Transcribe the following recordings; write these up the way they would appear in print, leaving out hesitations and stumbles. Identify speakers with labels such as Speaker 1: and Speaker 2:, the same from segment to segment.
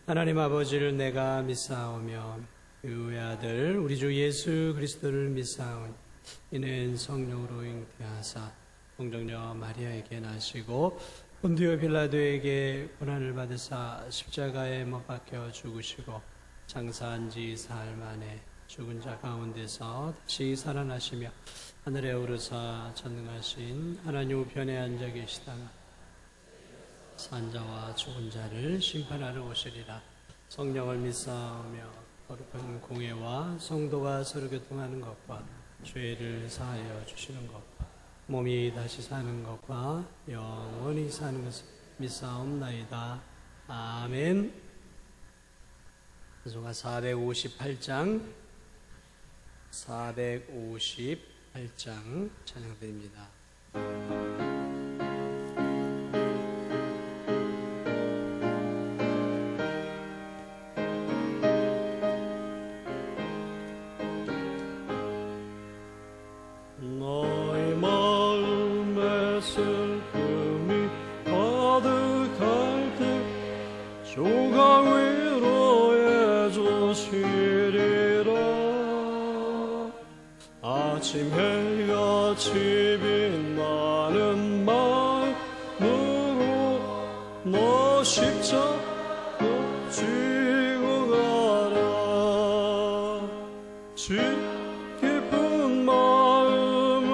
Speaker 1: 하나님 아버지를 내가 믿사오며 그 외아들 우리 주 예수 그리스도를 믿사오니 이는 성령으로 잉태하사 동정녀 마리아에게 나시고 본디오 빌라도에게 고난을 받으사 십자가에 못 박혀 죽으시고 장사한 지 사흘 만에 죽은 자 가운데서 다시 살아나시며 하늘에 오르사 전능하신 하나님 우편에 앉아 계시다가 산자와 죽은 자를 심판하러 오시리라. 성령을 믿사오며 거룩한 공회와 성도가 서로 교통하는 것과 죄를 사하여 주시는 것과 몸이 다시 사는 것과 영원히 사는 것을 믿사옵나이다. 아멘. 찬송가 458장 찬양드립니다.
Speaker 2: 아침 해같이 빛나는 마음으로 너 십자가 지고 가라. 깊은 마음으로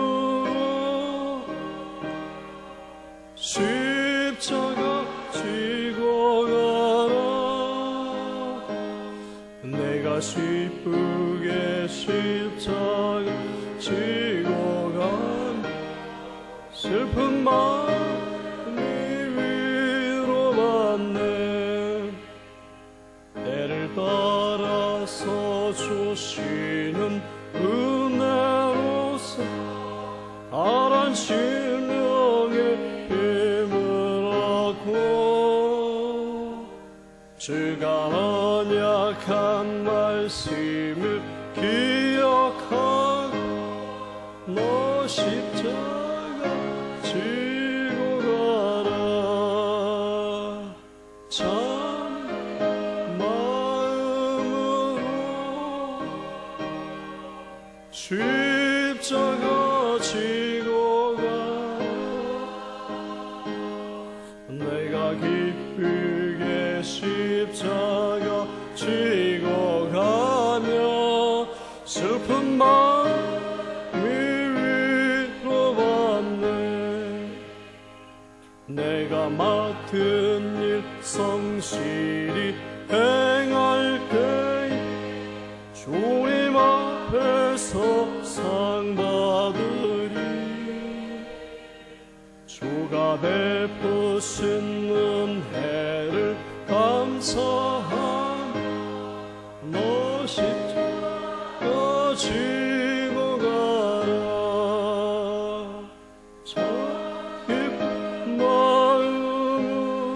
Speaker 2: 십자가 지고 가라. 내가 기쁘게 십자가 지고 간 슬픈 마음이 위로받네. 때를 따라서 주시는 은혜로서 가란 심령의 힘을 얻고 주가 언약한 말씀을 기억하고 너 십자가 지고 가라. 참 마음으로 십자가 지고 가라. 내가 기쁘게 십자가 지고 가며 슬픈 마음이 위로받네. 내가 맡은 일 성실히 행할 때에 주님 앞에서 상 받으리. 주가 베푸신 은혜를 감사하며 너 십자가 지고 가라. 저 깊은 마음으로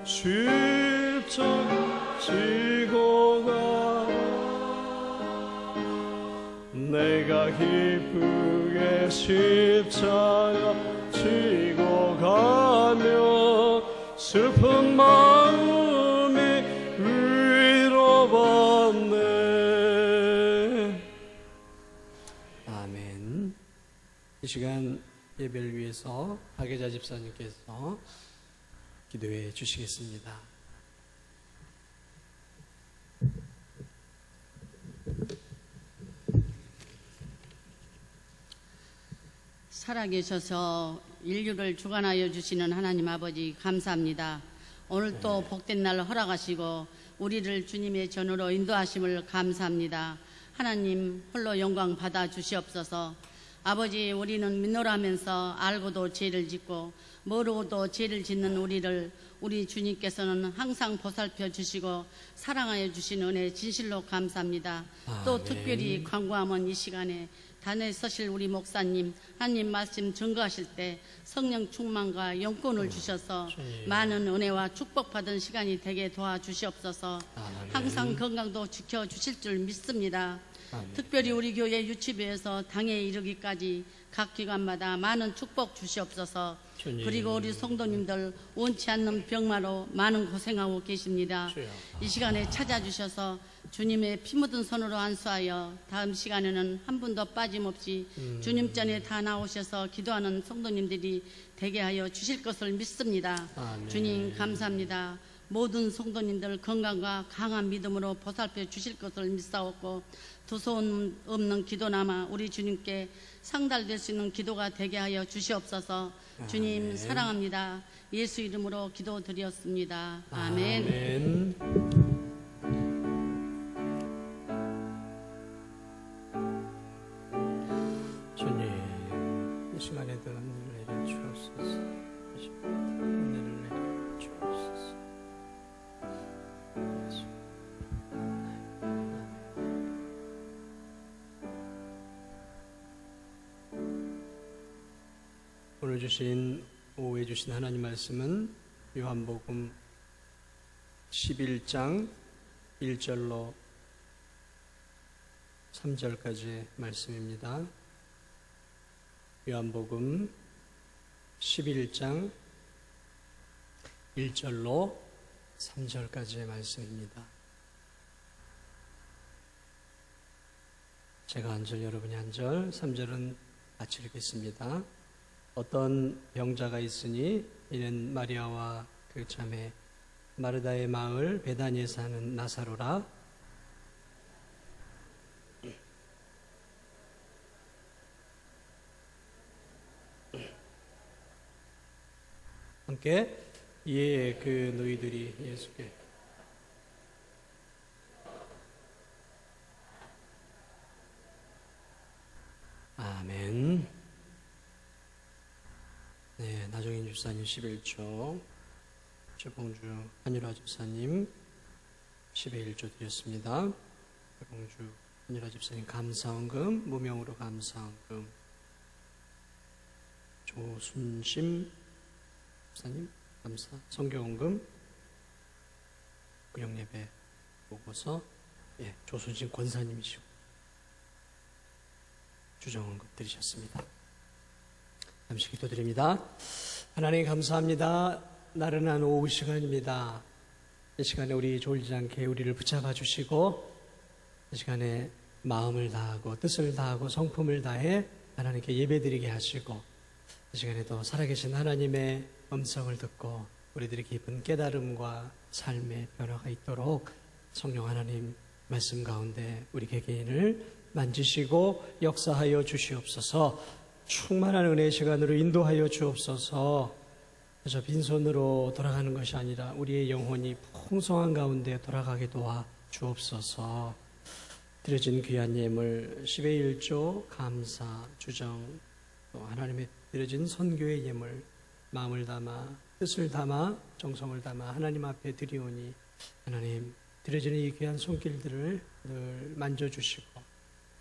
Speaker 2: 십자가 지고 가라. 내가 기쁘게 십자가 지고 가며 슬픈 마음이 위로받네.
Speaker 1: 아멘. 이 시간 예배를 위해서 박예자 집사님께서 기도해 주시겠습니다.
Speaker 3: 살아계셔서 인류를 주관하여 주시는 하나님 아버지 감사합니다. 오늘 또 복된 날 허락하시고 우리를 주님의 전으로 인도하심을 감사합니다. 하나님 홀로 영광 받아 주시옵소서. 아버지, 우리는 믿노라면서 알고도 죄를 짓고 모르고도 죄를 짓는 우리를 우리 주님께서는 항상 보살펴 주시고 사랑하여 주신 은혜 진실로 감사합니다. 또 특별히 간구하면 이 시간에 단에 서실 우리 목사님, 하나님 말씀 증거하실 때 성령 충만과 영권을 주셔서 많은 은혜와 축복받은 시간이 되게 도와주시옵소서. 항상 건강도 지켜주실 줄 믿습니다. 특별히 우리 교회 유치부에서 당에 이르기까지 각 기관마다 많은 축복 주시옵소서.
Speaker 1: 주님.
Speaker 3: 그리고 우리 성도님들 원치 않는 병마로 많은 고생하고 계십니다.
Speaker 1: 주여.
Speaker 3: 이 시간에 찾아주셔서 주님의 피 묻은 손으로 안수하여 다음 시간에는 한 분도 빠짐없이 주님 전에 다 나오셔서 기도하는 성도님들이 되게 하여 주실 것을 믿습니다.
Speaker 1: 아멘.
Speaker 3: 주님 감사합니다. 모든 성도님들 건강과 강한 믿음으로 보살펴 주실 것을 믿사옵고 두서움 없는 기도나마 우리 주님께 상달될 수 있는 기도가 되게 하여 주시옵소서. 주님
Speaker 1: 아멘.
Speaker 3: 사랑합니다. 예수 이름으로 기도드렸습니다. 아멘.
Speaker 1: 아멘. 주님, 이 시간에도 은혜를 내려 주옵소서. 이 시간에도 은혜를 내려 주옵소서. 예수. 오늘 주신 오후에 주신 하나님 말씀은 요한복음 11장 1절로 3절까지의 말씀입니다. 요한복음 11장 1절로 3절까지의 말씀입니다. 제가 한 절, 여러분이 한 절, 3절은 같이 읽겠습니다. 어떤 병자가 있으니 이는 마리아와 그 자매 마르다의 마을 베다니에 사는 나사로라. 함께 이에 그 너희들이 예수께 아멘. 네, 나정인 집사님 11조, 최봉주 한유라 집사님 10의 1조 드렸습니다. 최봉주 한유라 집사님 감사원금, 무명으로 감사원금, 조순심 집사님 감사, 성경원금, 구령예배 보고서, 예, 조순심 권사님이시고 주정원금 드리셨습니다. 잠시 기도드립니다. 하나님 감사합니다. 나른한 오후 시간입니다. 이 시간에 우리 졸지 않게 우리를 붙잡아 주시고 이 시간에 마음을 다하고 뜻을 다하고 성품을 다해 하나님께 예배드리게 하시고 이 시간에도 살아계신 하나님의 음성을 듣고 우리들이 깊은 깨달음과 삶의 변화가 있도록 성령 하나님 말씀 가운데 우리 개개인을 만지시고 역사하여 주시옵소서. 충만한 은혜의 시간으로 인도하여 주옵소서. 그저 빈손으로 돌아가는 것이 아니라 우리의 영혼이 풍성한 가운데 돌아가게 도와 주옵소서. 드려진 귀한 예물 10의 1조 감사 주정 또 하나님의 드려진 선교의 예물 마음을 담아 뜻을 담아 정성을 담아 하나님 앞에 드리오니 하나님 드려지는 이 귀한 손길들을 늘 만져주시고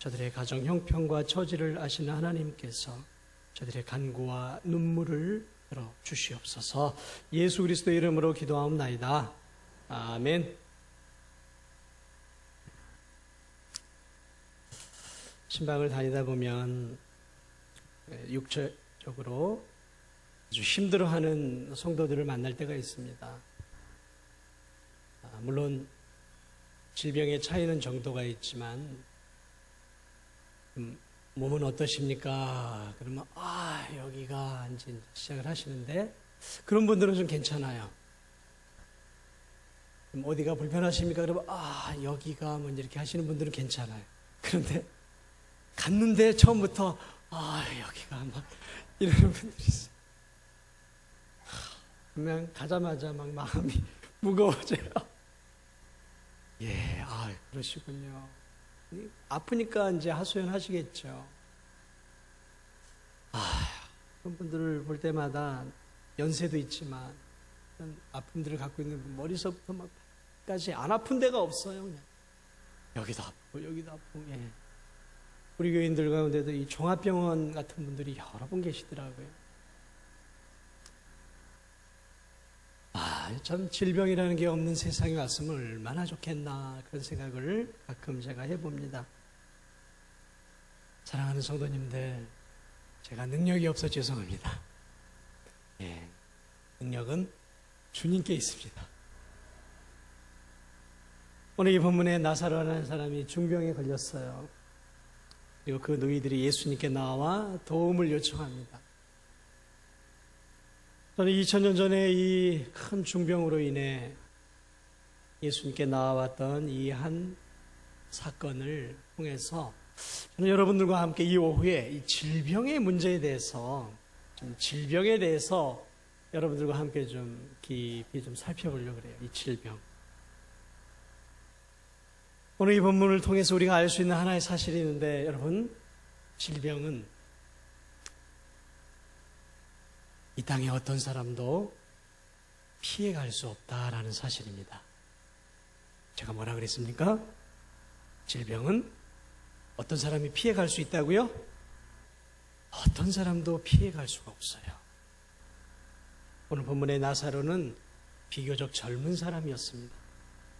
Speaker 1: 저들의 가정 형편과 처지를 아시는 하나님께서 저들의 간구와 눈물을 들어 주시옵소서. 예수 그리스도의 이름으로 기도하옵나이다. 아멘. 신방을 다니다 보면 육체적으로 아주 힘들어하는 성도들을 만날 때가 있습니다. 물론 질병의 차이는 정도가 있지만 몸은 어떠십니까? 그러면 여기가 이제 시작을 하시는데 그런 분들은 좀 괜찮아요. 그럼 어디가 불편하십니까? 그러면 여기가 뭐 이렇게 하시는 분들은 괜찮아요. 그런데 갔는데 처음부터 여기가 막 이러는 분들이 있어요. 그러면 가자마자 막 마음이 무거워져요. 예, 그러시군요. 아프니까 이제 하소연하시겠죠. 그런 분들을 볼 때마다 연세도 있지만 그런 아픔들을 갖고 있는 분 머리서부터 막까지 안 아픈 데가 없어요. 그냥 여기도 아프고 여기도 아프고. 예. 우리 교인들 가운데도 이 종합병원 같은 분들이 여러 분 계시더라고요. 참 질병이라는 게 없는 세상에 왔으면 얼마나 좋겠나 그런 생각을 가끔 제가 해봅니다. 사랑하는 성도님들, 제가 능력이 없어 죄송합니다. 능력은 주님께 있습니다. 오늘 이 본문에 나사로라는 사람이 중병에 걸렸어요. 그리고 그 너희들이 예수님께 나와 도움을 요청합니다. 저는 2000년 전에 이 큰 중병으로 인해 예수님께 나와왔던 이 한 사건을 통해서 저는 여러분들과 함께 이 오후에 이 질병의 문제에 대해서 여러분들과 함께 좀 깊이 좀 살펴보려고 그래요. 이 질병. 오늘 이 본문을 통해서 우리가 알 수 있는 하나의 사실이 있는데, 여러분, 질병은 이 땅에 어떤 사람도 피해갈 수 없다라는 사실입니다. 제가 뭐라 그랬습니까? 질병은 어떤 사람이 피해갈 수 있다고요? 어떤 사람도 피해갈 수가 없어요. 오늘 본문의 나사로는 비교적 젊은 사람이었습니다.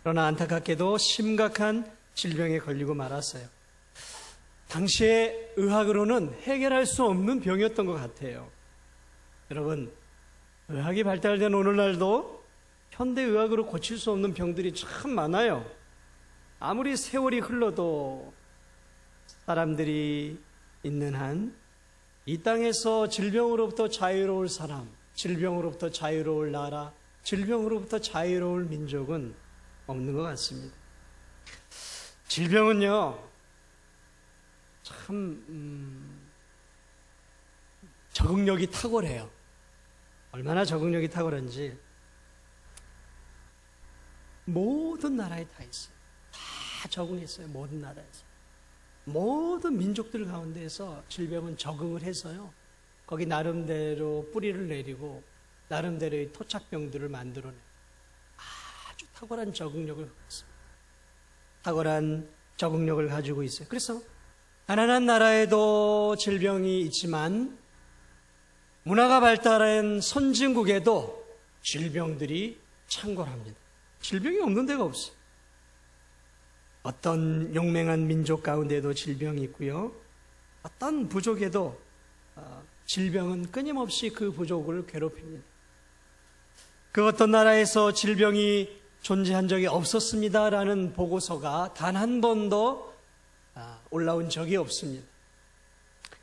Speaker 1: 그러나 안타깝게도 심각한 질병에 걸리고 말았어요. 당시의 의학으로는 해결할 수 없는 병이었던 것 같아요. 여러분, 의학이 발달된 오늘날도 현대의학으로 고칠 수 없는 병들이 참 많아요. 아무리 세월이 흘러도 사람들이 있는 한 이 땅에서 질병으로부터 자유로울 사람, 질병으로부터 자유로울 나라, 질병으로부터 자유로울 민족은 없는 것 같습니다. 질병은요, 참 적응력이 탁월해요. 얼마나 적응력이 탁월한지 모든 나라에 다 있어요. 다 적응했어요. 모든 나라에서. 모든 민족들 가운데에서 질병은 적응을 해서요, 거기 나름대로 뿌리를 내리고 나름대로의 토착병들을 만들어내요. 아주 탁월한 적응력을 갖고 있습니다. 탁월한 적응력을 가지고 있어요. 그래서 가난한 나라에도 질병이 있지만 문화가 발달한 선진국에도 질병들이 창궐합니다. 질병이 없는 데가 없어요. 어떤 용맹한 민족 가운데도 질병이 있고요, 어떤 부족에도 질병은 끊임없이 그 부족을 괴롭힙니다. 그 어떤 나라에서 질병이 존재한 적이 없었습니다라는 보고서가 단 한 번도 올라온 적이 없습니다.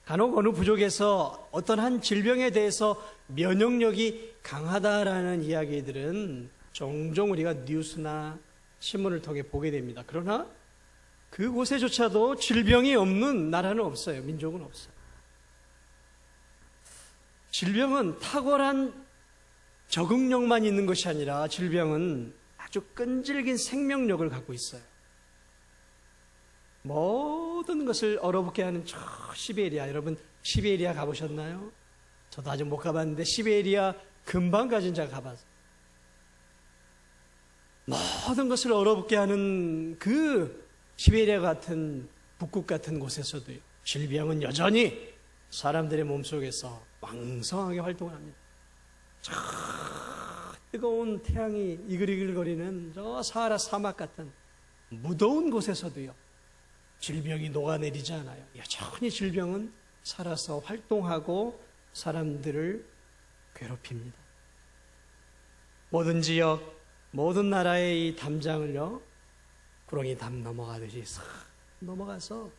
Speaker 1: 간혹 어느 부족에서 어떤 한 질병에 대해서 면역력이 강하다라는 이야기들은 종종 우리가 뉴스나 신문을 통해 보게 됩니다. 그러나 그곳에조차도 질병이 없는 나라는 없어요. 민족은 없어요. 질병은 탁월한 적응력만 있는 것이 아니라 질병은 아주 끈질긴 생명력을 갖고 있어요. 모든 것을 얼어붙게 하는 저 시베리아, 여러분 시베리아 가보셨나요? 저도 아직 못 가봤는데 시베리아 근방까지는 제가 가봤어요. 모든 것을 얼어붙게 하는 그 시베리아 같은 북극 같은 곳에서도요, 질병은 여전히 사람들의 몸속에서 왕성하게 활동을 합니다. 저 뜨거운 태양이 이글이글거리는 저 사하라 사막 같은 무더운 곳에서도요, 질병이 녹아내리지 않아요. 여전히 질병은 살아서 활동하고 사람들을 괴롭힙니다. 모든 지역, 모든 나라의 이 담장을요, 구렁이 담 넘어가듯이 싹 넘어가서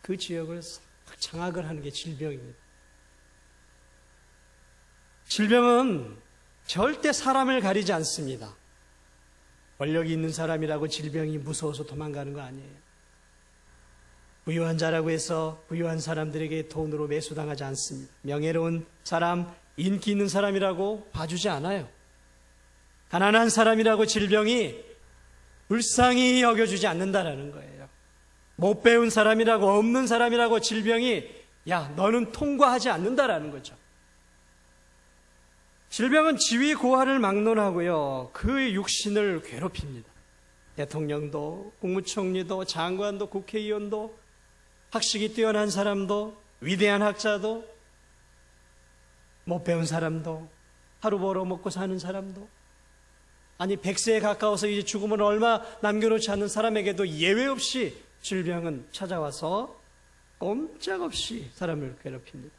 Speaker 1: 그 지역을 싹 장악을 하는 게 질병입니다. 질병은 절대 사람을 가리지 않습니다. 권력이 있는 사람이라고 질병이 무서워서 도망가는 거 아니에요. 부유한 자라고 해서 부유한 사람들에게 돈으로 매수당하지 않습니다. 명예로운 사람, 인기 있는 사람이라고 봐주지 않아요. 가난한 사람이라고 질병이 불쌍히 여겨주지 않는다라는 거예요. 못 배운 사람이라고, 없는 사람이라고 질병이 야 너는 통과하지 않는다라는 거죠. 질병은 지위 고하를 막론하고요, 그 육신을 괴롭힙니다. 대통령도, 국무총리도, 장관도, 국회의원도, 학식이 뛰어난 사람도, 위대한 학자도, 못 배운 사람도, 하루 벌어 먹고 사는 사람도, 아니 100세에 가까워서 이제 죽음을 얼마 남겨놓지 않는 사람에게도 예외 없이 질병은 찾아와서 꼼짝없이 사람을 괴롭힙니다.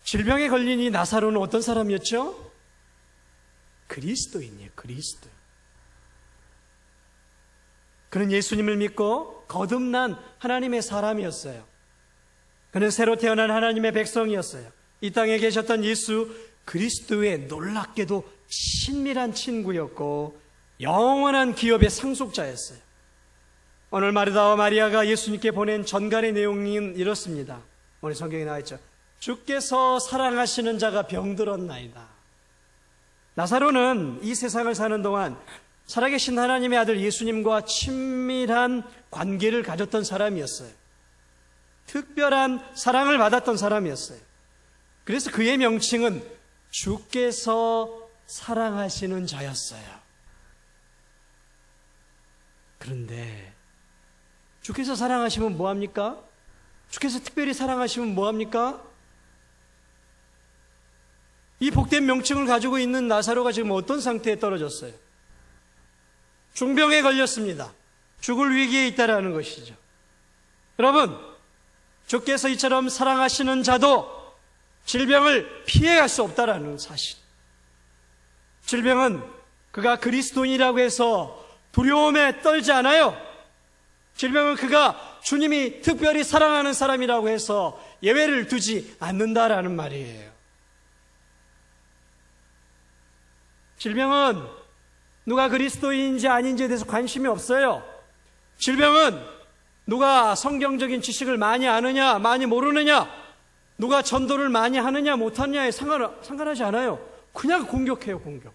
Speaker 1: 질병에 걸린 이 나사로는 어떤 사람이었죠? 그리스도인이에요. 그리스도. 그는 예수님을 믿고 거듭난 하나님의 사람이었어요. 그는 새로 태어난 하나님의 백성이었어요. 이 땅에 계셨던 예수 그리스도의 놀랍게도 친밀한 친구였고 영원한 기업의 상속자였어요. 오늘 마르다와 마리아가 예수님께 보낸 전갈의 내용은 이렇습니다. 오늘 성경에 나와 있죠. 주께서 사랑하시는 자가 병들었나이다. 나사로는 이 세상을 사는 동안 살아계신 하나님의 아들 예수님과 친밀한 관계를 가졌던 사람이었어요. 특별한 사랑을 받았던 사람이었어요. 그래서 그의 명칭은 주께서 사랑하시는 자였어요. 그런데 주께서 사랑하시면 뭐합니까? 주께서 특별히 사랑하시면 뭐합니까? 이 복된 명칭을 가지고 있는 나사로가 지금 어떤 상태에 떨어졌어요? 중병에 걸렸습니다. 죽을 위기에 있다라는 것이죠. 여러분, 주께서 이처럼 사랑하시는 자도 질병을 피해갈 수 없다라는 사실. 질병은 그가 그리스도인이라고 해서 두려움에 떨지 않아요. 질병은 그가 주님이 특별히 사랑하는 사람이라고 해서 예외를 두지 않는다라는 말이에요. 질병은 누가 그리스도인인지 아닌지에 대해서 관심이 없어요. 질병은 누가 성경적인 지식을 많이 아느냐, 많이 모르느냐, 누가 전도를 많이 하느냐, 못하느냐에 상관하지 않아요. 그냥 공격해요, 공격.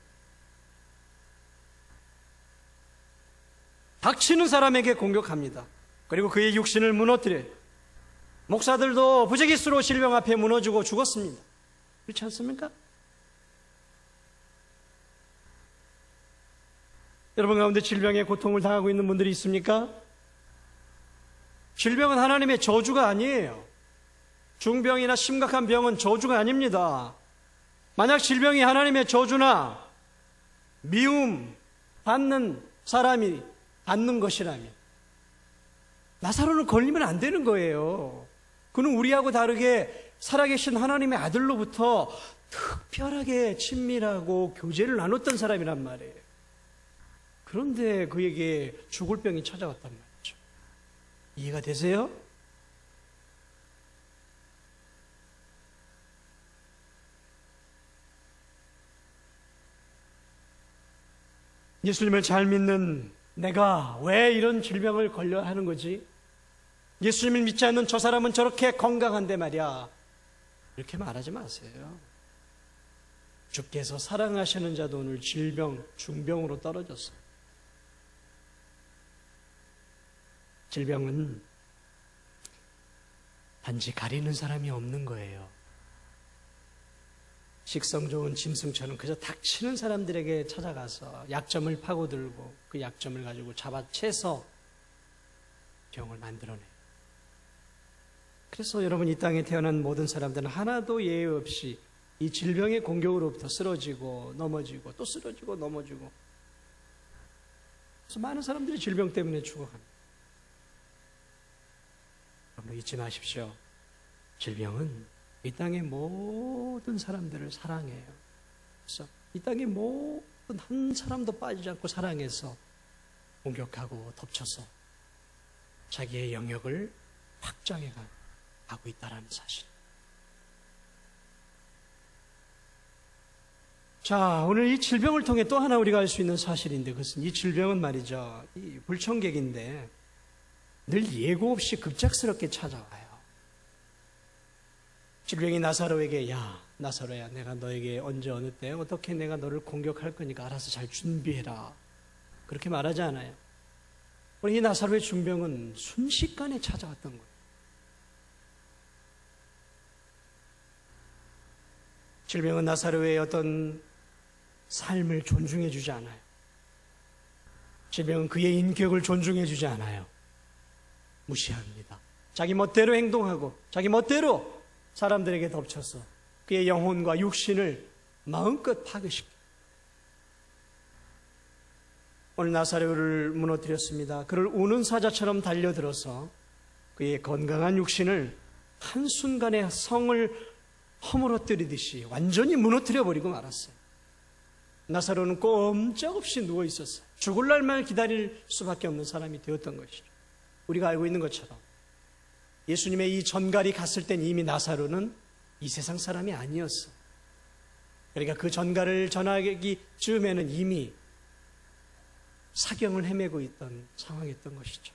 Speaker 1: 닥치는 사람에게 공격합니다. 그리고 그의 육신을 무너뜨려요. 목사들도 부지기수로 질병 앞에 무너지고 죽었습니다. 그렇지 않습니까? 여러분 가운데 질병에 고통을 당하고 있는 분들이 있습니까? 질병은 하나님의 저주가 아니에요. 중병이나 심각한 병은 저주가 아닙니다. 만약 질병이 하나님의 저주나 미움 받는 사람이 받는 것이라면 나사로는 걸리면 안 되는 거예요. 그는 우리하고 다르게 살아계신 하나님의 아들로부터 특별하게 친밀하고 교제를 나눴던 사람이란 말이에요. 그런데 그에게 죽을 병이 찾아왔단 말이죠. 이해가 되세요? 예수님을 잘 믿는 내가 왜 이런 질병을 걸려야 하는 거지? 예수님을 믿지 않는 저 사람은 저렇게 건강한데 말이야. 이렇게 말하지 마세요. 주께서 사랑하시는 자도 오늘 질병, 중병으로 떨어졌어요. 질병은 단지 가리는 사람이 없는 거예요. 식성 좋은 짐승처럼 그저 닥치는 사람들에게 찾아가서 약점을 파고들고 그 약점을 가지고 잡아채서 병을 만들어내요. 그래서 여러분 이 땅에 태어난 모든 사람들은 하나도 예외 없이 이 질병의 공격으로부터 쓰러지고 넘어지고 또 쓰러지고 넘어지고 그래서 많은 사람들이 질병 때문에 죽어갑니다. 여러분 잊지 마십시오. 질병은 이 땅의 모든 사람들을 사랑해요. 그래서 이 땅의 모든 한 사람도 빠지지 않고 사랑해서 공격하고 덮쳐서 자기의 영역을 확장해 가고 있다는 사실. 자, 오늘 이 질병을 통해 또 하나 우리가 알 수 있는 사실인데 그것은 이 질병은 말이죠. 이 불청객인데 늘 예고 없이 급작스럽게 찾아와요. 질병이 나사로에게 야 나사로야 내가 너에게 언제 어느 때 어떻게 내가 너를 공격할 거니까 알아서 잘 준비해라 그렇게 말하지 않아요. 이 나사로의 중병은 순식간에 찾아왔던 거예요. 질병은 나사로의 어떤 삶을 존중해 주지 않아요. 질병은 그의 인격을 존중해 주지 않아요. 무시합니다. 자기 멋대로 행동하고 자기 멋대로 사람들에게 덮쳐서 그의 영혼과 육신을 마음껏 파괴시킵니다. 오늘 나사로를 무너뜨렸습니다. 그를 우는 사자처럼 달려들어서 그의 건강한 육신을 한순간에 성을 허물어뜨리듯이 완전히 무너뜨려버리고 말았어요. 나사로는 꼼짝없이 누워 있었어요. 죽을 날만 기다릴 수밖에 없는 사람이 되었던 것이죠. 우리가 알고 있는 것처럼 예수님의 이 전갈이 갔을 땐 이미 나사로는 이 세상 사람이 아니었어. 그러니까 그 전갈을 전하기 즈음에는 이미 사경을 헤매고 있던 상황이었던 것이죠.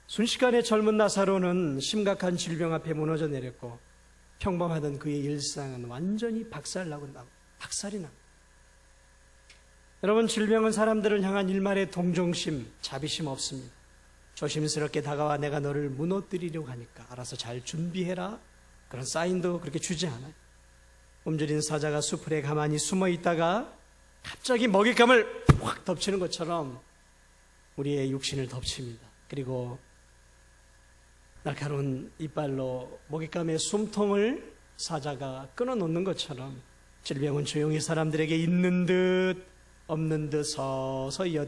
Speaker 1: 순식간에 젊은 나사로는 심각한 질병 앞에 무너져 내렸고 평범하던 그의 일상은 완전히 박살이 납니다. 여러분, 질병은 사람들을 향한 일말의 동정심, 자비심 없습니다. 조심스럽게 다가와 내가 너를 무너뜨리려고 하니까 알아서 잘 준비해라, 그런 사인도 그렇게 주지 않아요. 굶주린 사자가 수풀에 가만히 숨어 있다가 갑자기 먹잇감을 확 덮치는 것처럼 우리의 육신을 덮칩니다. 그리고 날카로운 이빨로 먹잇감의 숨통을 사자가 끊어놓는 것처럼 질병은 조용히 사람들에게 있는 듯 없는 듯 서서히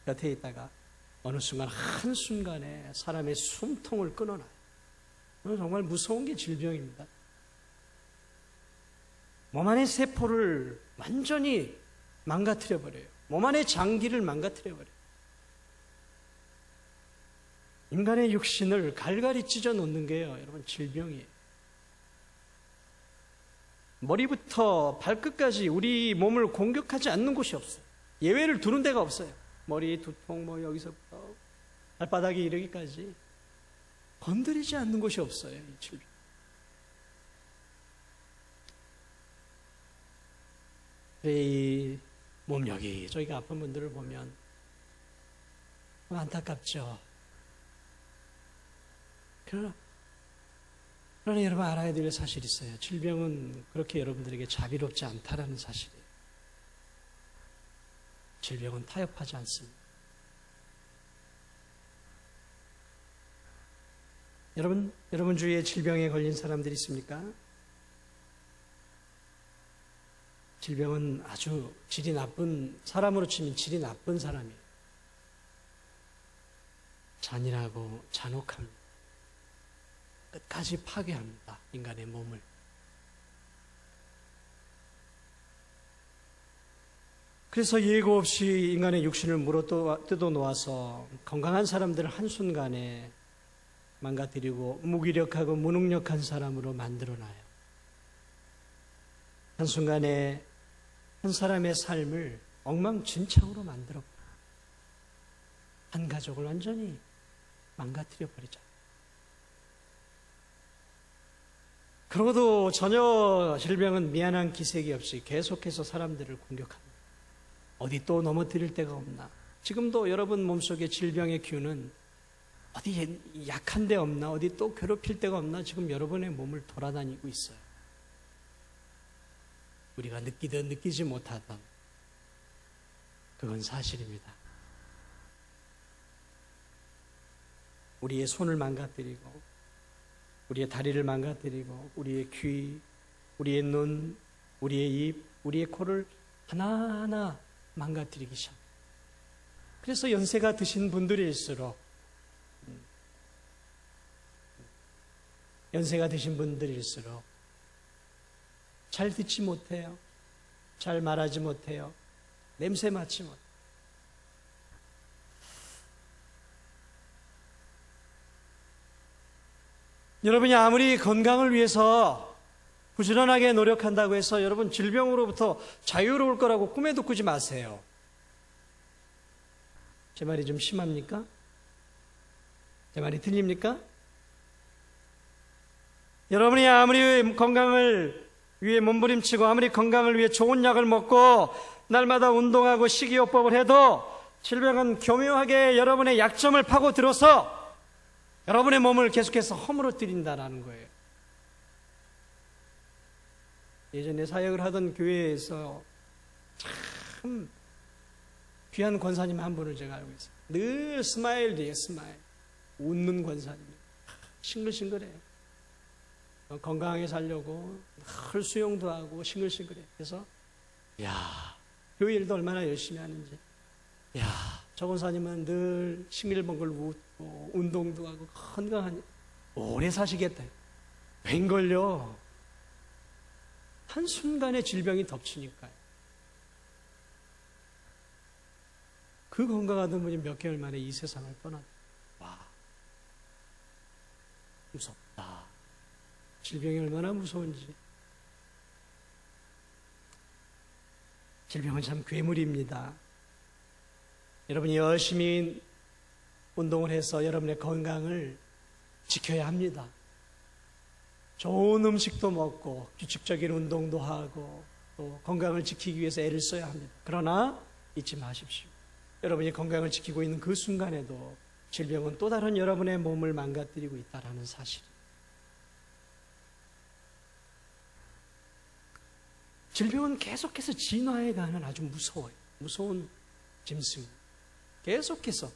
Speaker 1: 곁에 있다가 어느 순간 한순간에 사람의 숨통을 끊어놔요. 정말 무서운 게 질병입니다. 몸 안의 세포를 완전히 망가뜨려버려요. 몸 안의 장기를 망가뜨려버려요. 인간의 육신을 갈갈이 찢어 놓는 게요, 여러분, 질병이에요. 머리부터 발끝까지 우리 몸을 공격하지 않는 곳이 없어요. 예외를 두는 데가 없어요. 머리, 두통, 여기서부터 발바닥에 이르기까지 건드리지 않는 곳이 없어요, 이 질병. 이 몸 여기저기가 아픈 분들을 보면 안타깝죠. 그러나 여러분 알아야 될 사실이 있어요. 질병은 그렇게 여러분들에게 자비롭지 않다라는 사실이에요. 질병은 타협하지 않습니다. 여러분 주위에 질병에 걸린 사람들이 있습니까? 질병은 아주 질이 나쁜, 사람으로 치면 질이 나쁜 사람이에요. 잔인하고 잔혹합니다. 끝까지 파괴합니다, 인간의 몸을. 그래서 예고 없이 인간의 육신을 물어 뜯어 놓아서 건강한 사람들을 한순간에 망가뜨리고 무기력하고 무능력한 사람으로 만들어놔요. 한순간에 한 사람의 삶을 엉망진창으로 만들어버려요. 한 가족을 완전히 망가뜨려버리죠. 그러고도 전혀 질병은 미안한 기색이 없이 계속해서 사람들을 공격합니다. 어디 또 넘어뜨릴 데가 없나? 지금도 여러분 몸속에 질병의 균은 어디 약한 데 없나? 어디 또 괴롭힐 데가 없나? 지금 여러분의 몸을 돌아다니고 있어요. 우리가 느끼든 느끼지 못하던 그건 사실입니다. 우리의 손을 망가뜨리고 우리의 다리를 망가뜨리고 우리의 귀, 우리의 눈, 우리의 입, 우리의 코를 하나하나 망가뜨리기 시작합니다. 그래서 연세가 드신 분들일수록 잘 듣지 못해요. 잘 말하지 못해요. 냄새 맡지 못해요. 여러분이 아무리 건강을 위해서 부지런하게 노력한다고 해서 여러분 질병으로부터 자유로울 거라고 꿈에도 꾸지 마세요. 제 말이 좀 심합니까? 제 말이 틀립니까? 여러분이 아무리 건강을 위해 몸부림치고 아무리 건강을 위해 좋은 약을 먹고 날마다 운동하고 식이요법을 해도 질병은 교묘하게 여러분의 약점을 파고들어서 여러분의 몸을 계속해서 허물어뜨린다는 거예요. 예전에 사역을 하던 교회에서 참 귀한 권사님 한 분을 제가 알고 있어요. 늘 스마일이에요, 스마일. 웃는 권사님. 싱글싱글해요. 건강하게 살려고 늘 수영도 하고 싱글싱글해요. 그래서 야, 교회 일도 얼마나 열심히 하는지. 야, 저 권사님은 늘 싱글벙글 웃고 운동도 하고 건강하니 오래 사시겠다. 웬걸요? 한순간에 질병이 덮치니까요. 그 건강하던 분이 몇 개월 만에 이 세상을 떠났다. 와, 무섭다. 질병이 얼마나 무서운지. 질병은 참 괴물입니다. 여러분이 열심히 운동을 해서 여러분의 건강을 지켜야 합니다. 좋은 음식도 먹고 규칙적인 운동도 하고 또 건강을 지키기 위해서 애를 써야 합니다. 그러나 잊지 마십시오. 여러분이 건강을 지키고 있는 그 순간에도 질병은 또 다른 여러분의 몸을 망가뜨리고 있다는 사실입니다. 질병은 계속해서 진화해 가는 아주 무서운 짐승입니다. 계속해서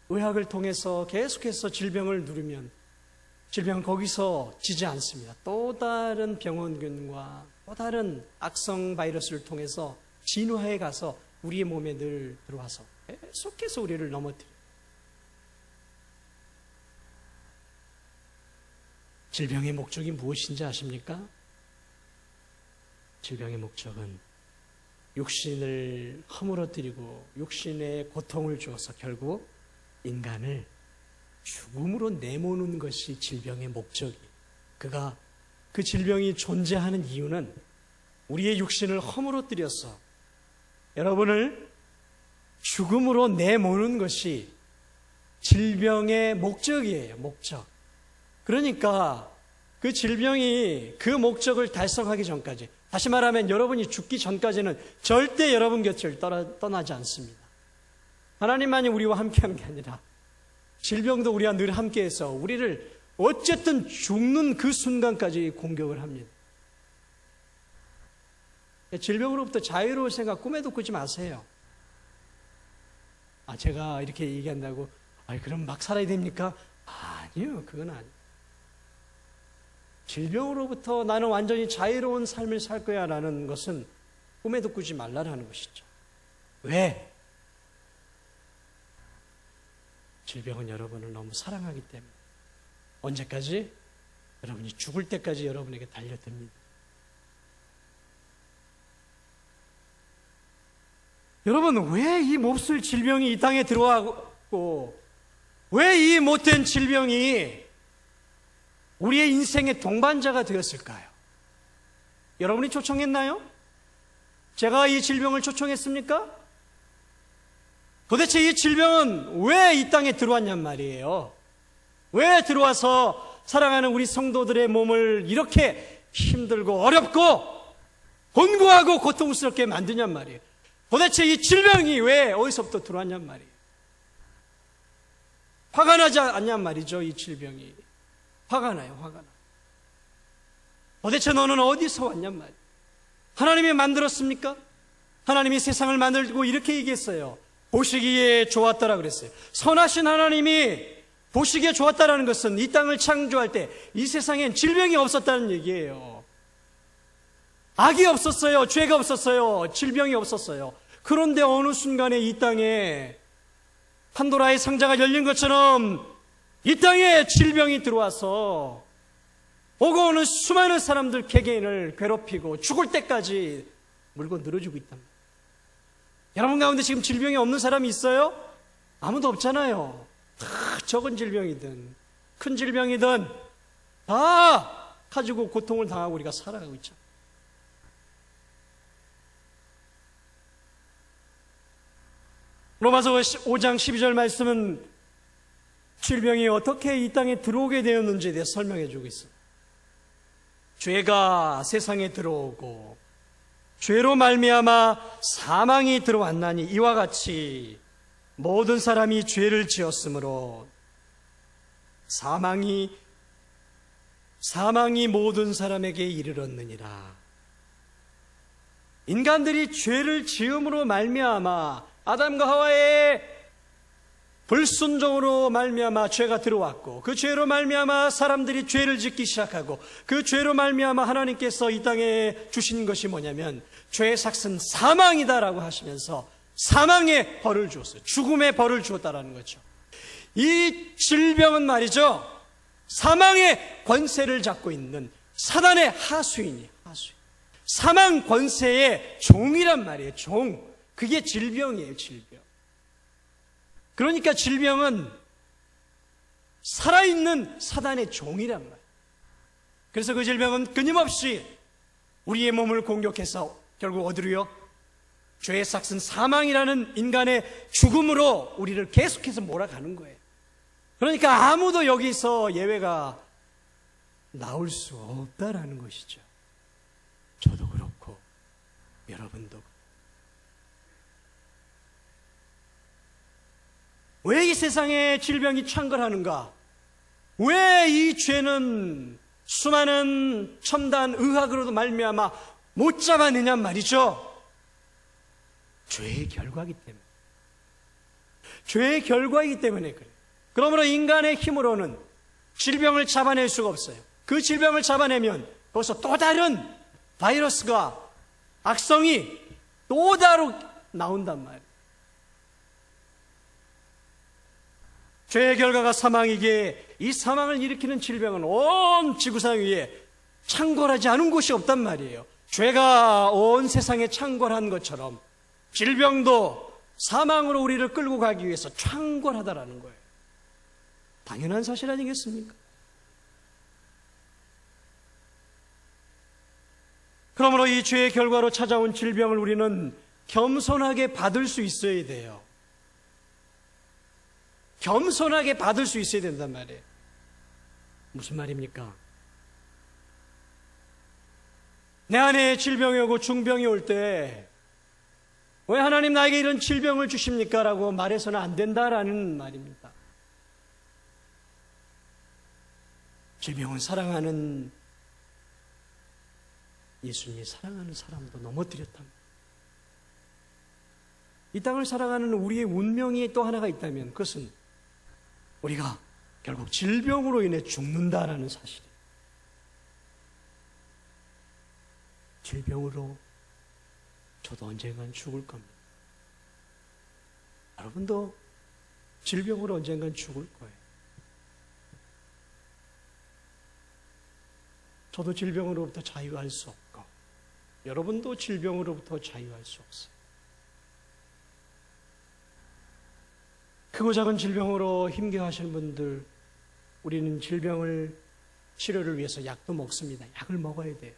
Speaker 1: 의학을 통해서 계속해서 질병을 누르면 질병은 거기서 지지 않습니다. 또 다른 병원균과 또 다른 악성 바이러스를 통해서 진화해 가서 우리의 몸에 늘 들어와서 계속해서 우리를 넘어뜨려요. 질병의 목적이 무엇인지 아십니까? 질병의 목적은 육신을 허물어뜨리고 육신에 고통을 주어서 결국 인간을 죽음으로 내모는 것이 질병의 목적이에요. 그 질병이 존재하는 이유는 우리의 육신을 허물어뜨려서 여러분을 죽음으로 내모는 것이 질병의 목적이에요. 목적. 그러니까 그 질병이 그 목적을 달성하기 전까지, 다시 말하면 여러분이 죽기 전까지는 절대 여러분 곁을 떠나지 않습니다. 하나님만이 우리와 함께한 게 아니라 질병도 우리와 늘 함께해서 우리를 어쨌든 죽는 그 순간까지 공격을 합니다. 질병으로부터 자유로울 생각 꿈에도 꾸지 마세요. 제가 이렇게 얘기한다고 그럼 막 살아야 됩니까? 아니요, 그건 아니에요. 질병으로부터 나는 완전히 자유로운 삶을 살 거야 라는 것은 꿈에도 꾸지 말라라는 것이죠. 왜? 질병은 여러분을 너무 사랑하기 때문에 언제까지? 여러분이 죽을 때까지 여러분에게 달려듭니다. 여러분, 왜 이 몹쓸 질병이 이 땅에 들어왔고 왜 이 못된 질병이 우리의 인생의 동반자가 되었을까요? 여러분이 초청했나요? 제가 이 질병을 초청했습니까? 도대체 이 질병은 왜 이 땅에 들어왔냔 말이에요. 왜 들어와서 사랑하는 우리 성도들의 몸을 이렇게 힘들고 어렵고 곤고하고 고통스럽게 만드냔 말이에요. 도대체 이 질병이 왜 어디서부터 들어왔냔 말이에요. 화가 나지 않냔 말이죠. 이 질병이 화가 나요. 화가 나. 도대체 너는 어디서 왔냔 말이에요. 하나님이 만들었습니까? 하나님이 세상을 만들고 이렇게 얘기했어요. 보시기에 좋았다라 그랬어요. 선하신 하나님이 보시기에 좋았다라는 것은 이 땅을 창조할 때 이 세상엔 질병이 없었다는 얘기예요. 악이 없었어요. 죄가 없었어요. 질병이 없었어요. 그런데 어느 순간에 이 땅에 판도라의 상자가 열린 것처럼 이 땅에 질병이 들어와서 오고 오는 수많은 사람들 개개인을 괴롭히고 죽을 때까지 물고 늘어지고 있단 말이에요. 여러분 가운데 지금 질병이 없는 사람이 있어요? 아무도 없잖아요. 다 적은 질병이든 큰 질병이든 다 가지고 고통을 당하고 우리가 살아가고 있죠. 로마서 5장 12절 말씀은 질병이 어떻게 이 땅에 들어오게 되었는지에 대해 설명해 주고 있어요. 죄가 세상에 들어오고 죄로 말미암아 사망이 들어왔나니 이와 같이 모든 사람이 죄를 지었으므로 사망이 모든 사람에게 이르렀느니라. 인간들이 죄를 지음으로 말미암아 아담과 하와의 불순종으로 말미암아 죄가 들어왔고 그 죄로 말미암아 사람들이 죄를 짓기 시작하고 그 죄로 말미암아 하나님께서 이 땅에 주신 것이 뭐냐면 죄의 삭은 사망이다라고 하시면서 사망의 벌을 주었어요. 죽음의 벌을 주었다라는 거죠. 이 질병은 말이죠, 사망의 권세를 잡고 있는 사단의 하수인이에요. 하수인. 사망 권세의 종이란 말이에요. 종. 그게 질병이에요. 질병. 그러니까 질병은 살아있는 사단의 종이란 말이에요. 그래서 그 질병은 끊임없이 우리의 몸을 공격해서 결국 어디로요? 죄의 삭슨 사망이라는 인간의 죽음으로 우리를 계속해서 몰아가는 거예요. 그러니까 아무도 여기서 예외가 나올 수 없다라는 것이죠. 저도 그렇고 여러분도. 왜 이 세상에 질병이 창궐하는가? 왜 이 죄는 수많은 첨단 의학으로도 말미암아 못 잡아내냔 말이죠. 죄의 결과이기 때문에. 죄의 결과이기 때문에 그래요. 그러므로 인간의 힘으로는 질병을 잡아낼 수가 없어요. 그 질병을 잡아내면 거기서 또 다른 바이러스가 악성이 또 다르게 나온단 말이에요. 죄의 결과가 사망이기에 이 사망을 일으키는 질병은 온 지구상 위에 창궐하지 않은 곳이 없단 말이에요. 죄가 온 세상에 창궐한 것처럼 질병도 사망으로 우리를 끌고 가기 위해서 창궐하다라는 거예요. 당연한 사실 아니겠습니까? 그러므로 이 죄의 결과로 찾아온 질병을 우리는 겸손하게 받을 수 있어야 돼요. 겸손하게 받을 수 있어야 된단 말이에요. 무슨 말입니까? 내 안에 질병이 오고 중병이 올 때 왜 하나님 나에게 이런 질병을 주십니까? 라고 말해서는 안 된다라는 말입니다. 질병은 사랑하는 예수님이 사랑하는 사람도 넘어뜨렸답니다. 이 땅을 살아가는 우리의 운명이 또 하나가 있다면 그것은 우리가 결국 질병으로 인해 죽는다라는 사실이에요. 질병으로 저도 언젠간 죽을 겁니다. 여러분도 질병으로 언젠간 죽을 거예요. 저도 질병으로부터 자유할 수 없고 여러분도 질병으로부터 자유할 수 없어요. 크고 작은 질병으로 힘겨워하시는 분들, 우리는 질병을 치료를 위해서 약도 먹습니다. 약을 먹어야 돼요.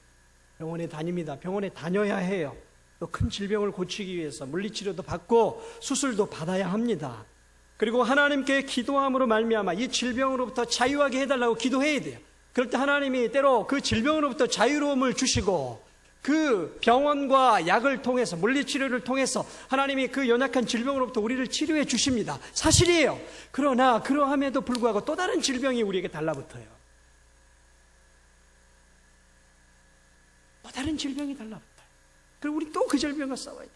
Speaker 1: 병원에 다닙니다. 병원에 다녀야 해요. 또 큰 질병을 고치기 위해서 물리치료도 받고 수술도 받아야 합니다. 그리고 하나님께 기도함으로 말미암아 이 질병으로부터 자유하게 해달라고 기도해야 돼요. 그럴 때 하나님이 때로 그 질병으로부터 자유로움을 주시고 그 병원과 약을 통해서 물리치료를 통해서 하나님이 그 연약한 질병으로부터 우리를 치료해 주십니다. 사실이에요. 그러나 그러함에도 불구하고 또 다른 질병이 우리에게 달라붙어요. 또 다른 질병이 달라붙어요. 그리고 우리 또 그 질병과 싸워야 돼요.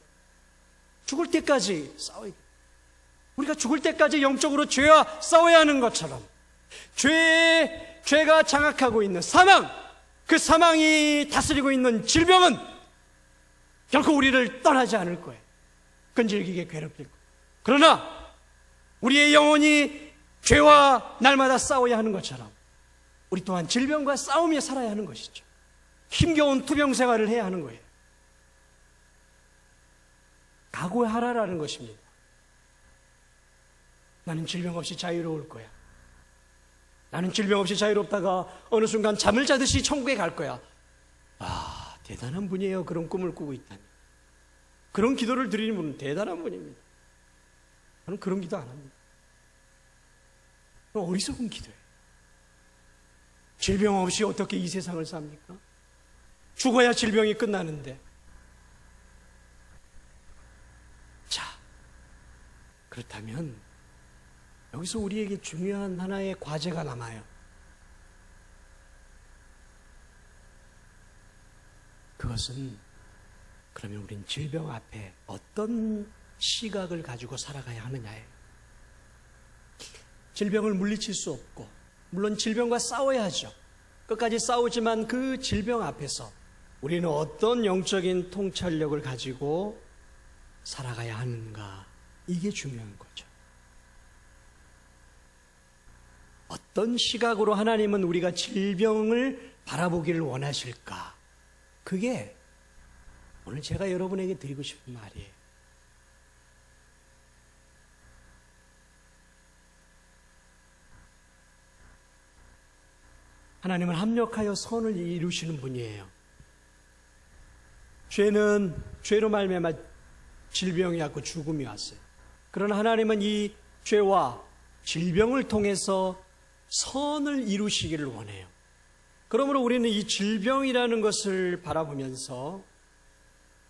Speaker 1: 죽을 때까지 싸워야 돼요. 우리가 죽을 때까지 영적으로 죄와 싸워야 하는 것처럼 죄가 장악하고 있는 사망, 그 사망이 다스리고 있는 질병은 결코 우리를 떠나지 않을 거예요. 끈질기게 괴롭힐 거예요. 그러나 우리의 영혼이 죄와 날마다 싸워야 하는 것처럼 우리 또한 질병과 싸우며 살아야 하는 것이죠. 힘겨운 투병 생활을 해야 하는 거예요. 각오하라라는 것입니다. 나는 질병 없이 자유로울 거야. 나는 질병 없이 자유롭다가 어느 순간 잠을 자듯이 천국에 갈 거야. 아, 대단한 분이에요. 그런 꿈을 꾸고 있다니. 그런 기도를 드리는 분은 대단한 분입니다. 저는 그런 기도 안 합니다. 어리석은 기도예요. 질병 없이 어떻게 이 세상을 삽니까? 죽어야 질병이 끝나는데. 자, 그렇다면 여기서 우리에게 중요한 하나의 과제가 남아요. 그것은 그러면 우린 질병 앞에 어떤 시각을 가지고 살아가야 하느냐예요. 질병을 물리칠 수 없고 물론 질병과 싸워야 하죠. 끝까지 싸우지만 그 질병 앞에서 우리는 어떤 영적인 통찰력을 가지고 살아가야 하는가, 이게 중요한 거죠. 어떤 시각으로 하나님은 우리가 질병을 바라보기를 원하실까? 그게 오늘 제가 여러분에게 드리고 싶은 말이에요. 하나님은 합력하여 선을 이루시는 분이에요. 죄로 말미암아 질병이 왔고 죽음이 왔어요. 그러나 하나님은 이 죄와 질병을 통해서 선을 이루시기를 원해요. 그러므로 우리는 이 질병이라는 것을 바라보면서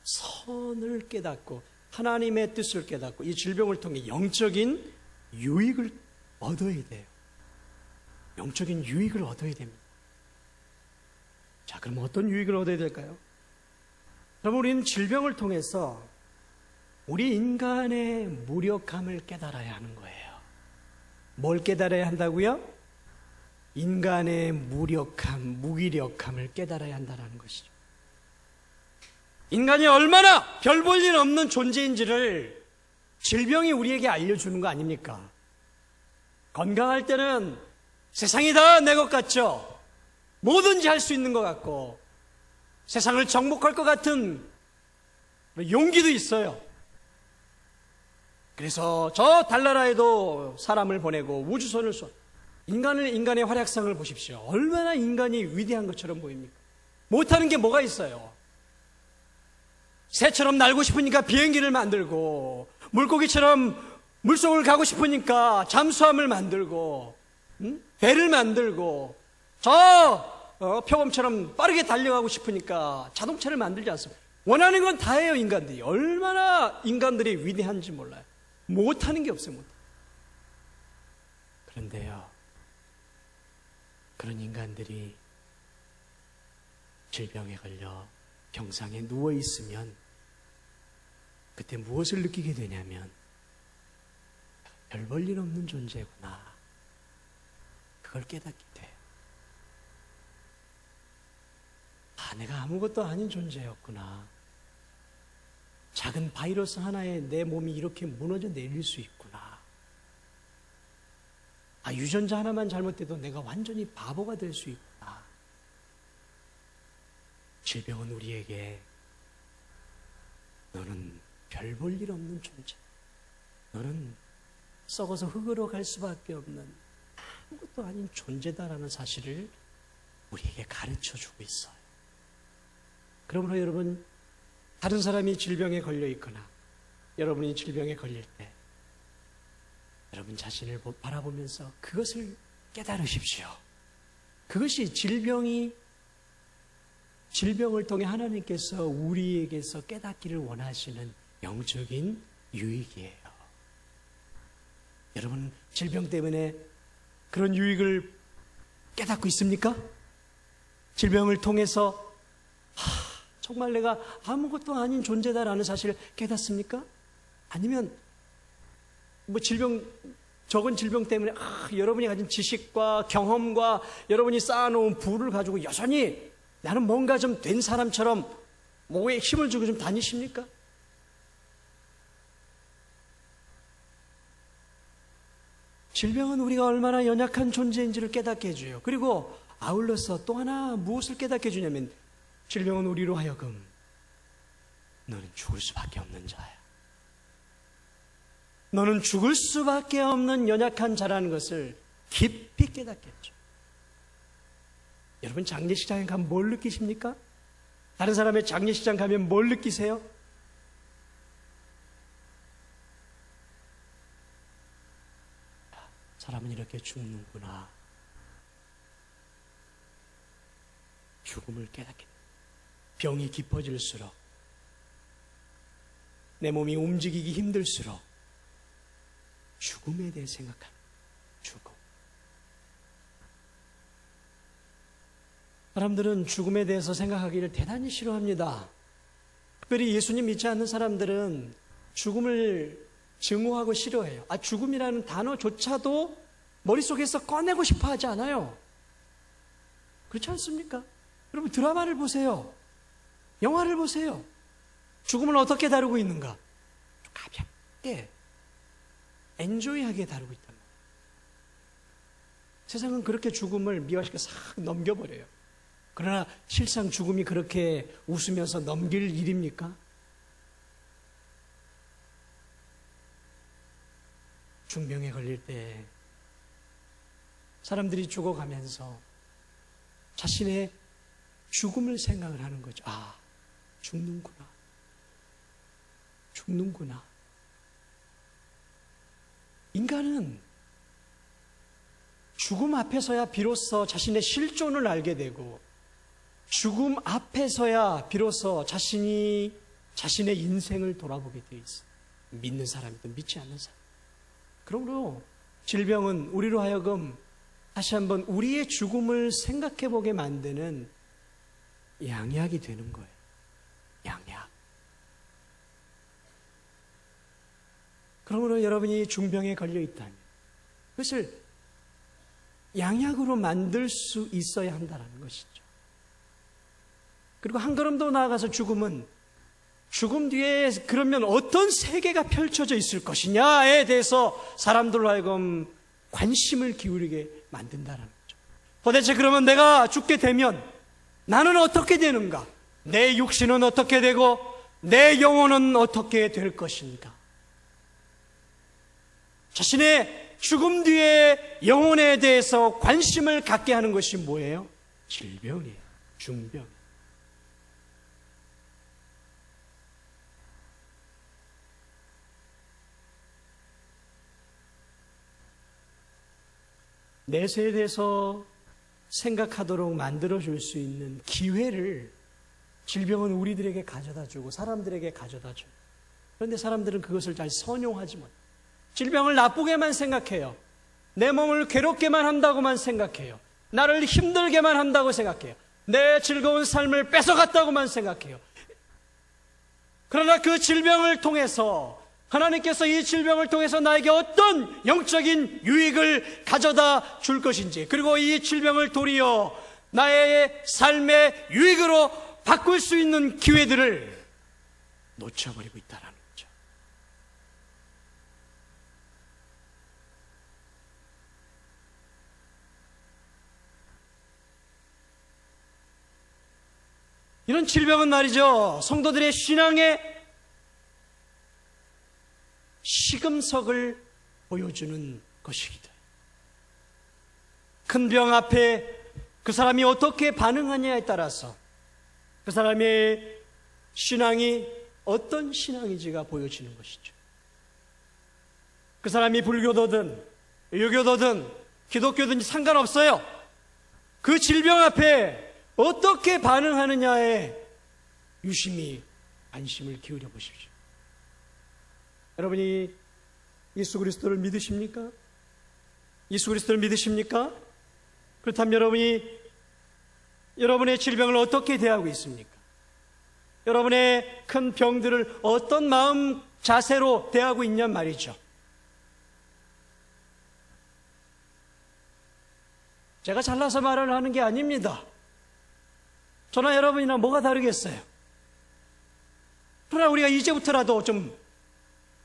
Speaker 1: 선을 깨닫고 하나님의 뜻을 깨닫고 이 질병을 통해 영적인 유익을 얻어야 돼요. 영적인 유익을 얻어야 됩니다. 자, 그럼 어떤 유익을 얻어야 될까요? 그럼 우리는 질병을 통해서 우리 인간의 무력함을 깨달아야 하는 거예요. 뭘 깨달아야 한다고요? 인간의 무력함, 무기력함을 깨달아야 한다는 것이죠. 인간이 얼마나 별 볼 일 없는 존재인지를 질병이 우리에게 알려주는 거 아닙니까? 건강할 때는 세상이 다 내 것 같죠? 뭐든지 할 수 있는 것 같고 세상을 정복할 것 같은 용기도 있어요. 그래서 저 달나라에도 사람을 보내고 우주선을 쏘. 인간의 활약상을 보십시오. 얼마나 인간이 위대한 것처럼 보입니까? 못하는 게 뭐가 있어요? 새처럼 날고 싶으니까 비행기를 만들고, 물고기처럼 물속을 가고 싶으니까 잠수함을 만들고, 배를 만들고, 표범처럼 빠르게 달려가고 싶으니까 자동차를 만들지 않습니까? 원하는 건 다 해요, 인간들이. 얼마나 인간들이 위대한지 몰라요. 못하는 게 없어요, 그런데요, 그런 인간들이 질병에 걸려 병상에 누워있으면 그때 무엇을 느끼게 되냐면 별 볼 일 없는 존재구나. 그걸 깨닫게 돼요. 내가 아무것도 아닌 존재였구나. 작은 바이러스 하나에 내 몸이 이렇게 무너져 내릴 수 있구나. 유전자 하나만 잘못돼도 내가 완전히 바보가 될 수 있구나. 질병은 우리에게 너는 별 볼 일 없는 존재, 너는 썩어서 흙으로 갈 수밖에 없는 아무것도 아닌 존재다라는 사실을 우리에게 가르쳐주고 있어요. 그러므로 여러분, 다른 사람이 질병에 걸려 있거나 여러분이 질병에 걸릴 때 여러분 자신을 바라보면서 그것을 깨달으십시오. 그것이 질병을 통해 하나님께서 우리에게서 깨닫기를 원하시는 영적인 유익이에요. 여러분, 질병 때문에 그런 유익을 깨닫고 있습니까? 질병을 통해서 정말 내가 아무것도 아닌 존재다라는 사실을 깨닫습니까? 아니면 적은 질병 때문에 여러분이 가진 지식과 경험과 여러분이 쌓아놓은 부를 가지고 여전히 나는 뭔가 좀 된 사람처럼 목에 힘을 주고 좀 다니십니까? 질병은 우리가 얼마나 연약한 존재인지를 깨닫게 해줘요. 그리고 아울러서 또 하나 무엇을 깨닫게 해주냐면 질병은 우리로 하여금 너는 죽을 수밖에 없는 자야. 너는 죽을 수밖에 없는 연약한 자라는 것을 깊이 깨닫겠죠. 여러분, 장례식장에 가면 뭘 느끼십니까? 다른 사람의 장례식장 가면 뭘 느끼세요? 사람은 이렇게 죽는구나. 죽음을 깨닫게 됩니다. 병이 깊어질수록, 내 몸이 움직이기 힘들수록 죽음에 대해 생각합니다. 죽음. 사람들은 죽음에 대해서 생각하기를 대단히 싫어합니다. 특별히 예수님 믿지 않는 사람들은 죽음을 증오하고 싫어해요. 죽음이라는 단어조차도 머릿속에서 꺼내고 싶어 하지 않아요. 그렇지 않습니까? 여러분, 드라마를 보세요. 영화를 보세요. 죽음을 어떻게 다루고 있는가? 가볍게, 엔조이하게 다루고 있단 말이에요. 세상은 그렇게 죽음을 미화시켜 싹 넘겨버려요. 그러나 실상 죽음이 그렇게 웃으면서 넘길 일입니까? 중병에 걸릴 때 사람들이 죽어가면서 자신의 죽음을 생각을 하는 거죠. 아, 죽는구나. 죽는구나. 인간은 죽음 앞에서야 비로소 자신의 실존을 알게 되고, 죽음 앞에서야 비로소 자신이 자신의 인생을 돌아보게 되어 있어요. 믿는 사람이든 믿지 않는 사람. 그러므로 질병은 우리로 하여금 다시 한번 우리의 죽음을 생각해 보게 만드는 양약이 되는 거예요. 양약. 그러므로 여러분이 중병에 걸려 있다면 그것을 양약으로 만들 수 있어야 한다는 것이죠. 그리고 한 걸음 더 나아가서 죽음은 죽음 뒤에 그러면 어떤 세계가 펼쳐져 있을 것이냐에 대해서 사람들로 하여금 관심을 기울이게 만든다는 거죠. 도대체 그러면 내가 죽게 되면 나는 어떻게 되는가? 내 육신은 어떻게 되고 내 영혼은 어떻게 될 것인가? 자신의 죽음 뒤의 영혼에 대해서 관심을 갖게 하는 것이 뭐예요? 질병이에요. 중병. 내세에 대해서 생각하도록 만들어줄 수 있는 기회를 질병은 우리들에게 가져다 주고 사람들에게 가져다 줘요. 그런데 사람들은 그것을 잘 선용하지 못해요. 질병을 나쁘게만 생각해요. 내 몸을 괴롭게만 한다고만 생각해요. 나를 힘들게만 한다고 생각해요. 내 즐거운 삶을 뺏어갔다고만 생각해요. 그러나 그 질병을 통해서 하나님께서 이 질병을 통해서 나에게 어떤 영적인 유익을 가져다 줄 것인지, 그리고 이 질병을 도리어 나의 삶의 유익으로 바꿀 수 있는 기회들을 놓쳐버리고 있다는 거죠. 이런 질병은 말이죠, 성도들의 신앙의 시금석을 보여주는 것이기도 해요. 큰 병 앞에 그 사람이 어떻게 반응하냐에 따라서 그 사람의 신앙이 어떤 신앙인지가 보여지는 것이죠. 그 사람이 불교도든 유교도든 기독교든지 상관없어요. 그 질병 앞에 어떻게 반응하느냐에 유심히 관심을 기울여 보십시오. 여러분이 예수 그리스도를 믿으십니까? 예수 그리스도를 믿으십니까? 그렇다면 여러분이 여러분의 질병을 어떻게 대하고 있습니까? 여러분의 큰 병들을 어떤 마음 자세로 대하고 있냔 말이죠. 제가 잘나서 말을 하는 게 아닙니다. 저나 여러분이나 뭐가 다르겠어요? 그러나 우리가 이제부터라도 좀